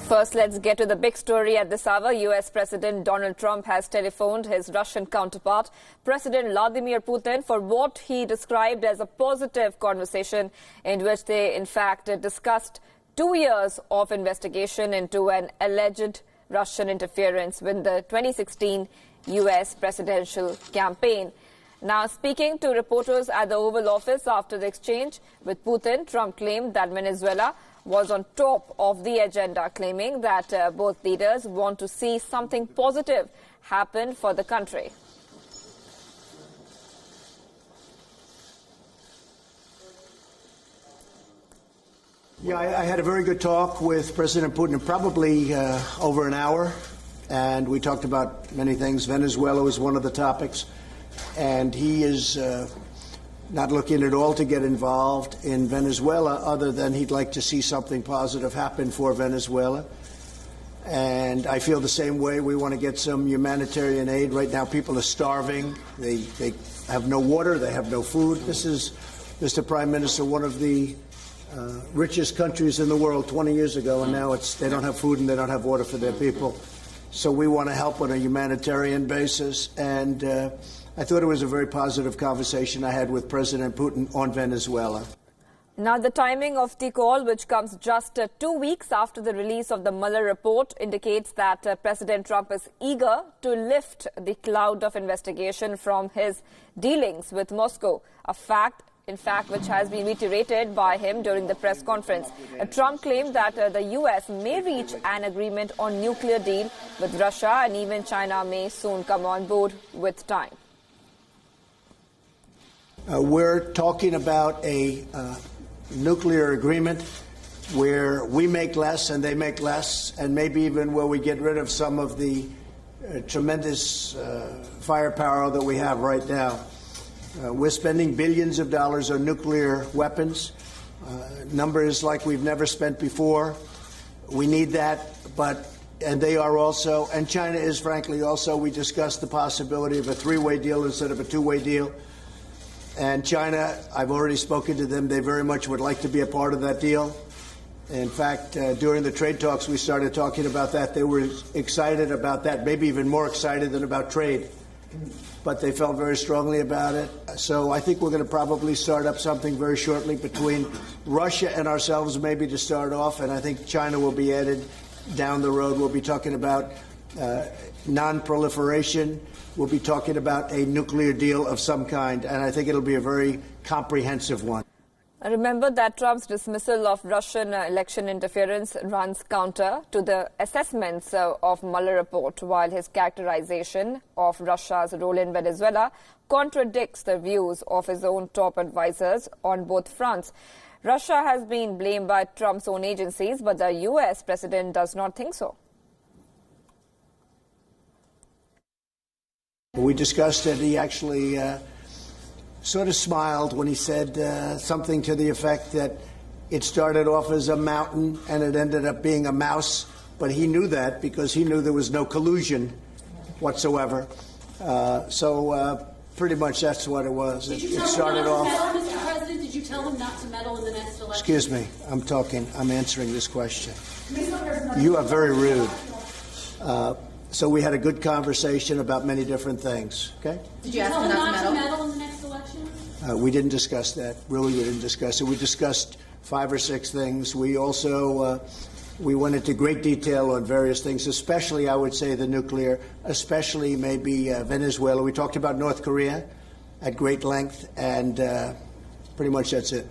First, let's get to the big story at this hour. U.S. President Donald Trump has telephoned his Russian counterpart, President Vladimir Putin, for what he described as a positive conversation in which they, in fact, discussed 2 years of investigation into an alleged Russian interference with the 2016 U.S. presidential campaign. Now, speaking to reporters at the Oval Office after the exchange with Putin, Trump claimed that Venezuela was on top of the agenda, claiming that both leaders want to see something positive happen for the country. Yeah, I had a very good talk with President Putin, probably over an hour, and we talked about many things. Venezuela was one of the topics, and he is not looking at all to get involved in Venezuela other than he'd like to see something positive happen for Venezuela. And I feel the same way. We want to get some humanitarian aid. Right now, people are starving. They have no water. They have no food. This is, Mr. Prime Minister, one of the richest countries in the world 20 years ago, and now they don't have food and they don't have water for their people. So we want to help on a humanitarian basis, and I thought it was a very positive conversation I had with President Putin on Venezuela. Now, the timing of the call, which comes just 2 weeks after the release of the Mueller report, indicates that President Trump is eager to lift the cloud of investigation from his dealings with Moscow, a fact, in fact, which has been reiterated by him during the press conference. Trump claimed that the U.S. may reach an agreement on nuclear deal with Russia, and even China may soon come on board with time. We're talking about a nuclear agreement where we make less and they make less, and maybe even where we get rid of some of the tremendous firepower that we have right now. We're spending billions of dollars on nuclear weapons, numbers like we've never spent before. We need that, and they are also, and China is frankly also. We discussed the possibility of a three-way deal instead of a two-way deal. And China, I've already spoken to them. They very much would like to be a part of that deal. In fact, during the trade talks, we started talking about that. They were excited about that, maybe even more excited than about trade. But they felt very strongly about it. So I think we're going to probably start up something very shortly between Russia and ourselves, maybe to start off. And I think China will be added down the road. We'll be talking about non-proliferation. We'll be talking about a nuclear deal of some kind, and I think it'll be a very comprehensive one. Remember that Trump's dismissal of Russian election interference runs counter to the assessments of Mueller report, while his characterization of Russia's role in Venezuela contradicts the views of his own top advisors on both fronts. Russia has been blamed by Trump's own agencies, but the U.S. president does not think so. We discussed it. He actually sort of smiled when he said something to the effect that it started off as a mountain and it ended up being a mouse. But he knew that because he knew there was no collusion whatsoever. So pretty much that's what it was. It started off. Mr. President, did you tell him not to meddle in the next election? Excuse me. I'm answering this question. You are very rude. So we had a good conversation about many different things. Okay? Did you ask him not to meddle in the next election? We didn't discuss that. Really, we didn't discuss it. We discussed 5 or 6 things. We also we went into great detail on various things, especially, I would say, the nuclear, especially maybe Venezuela. We talked about North Korea at great length, and pretty much that's it.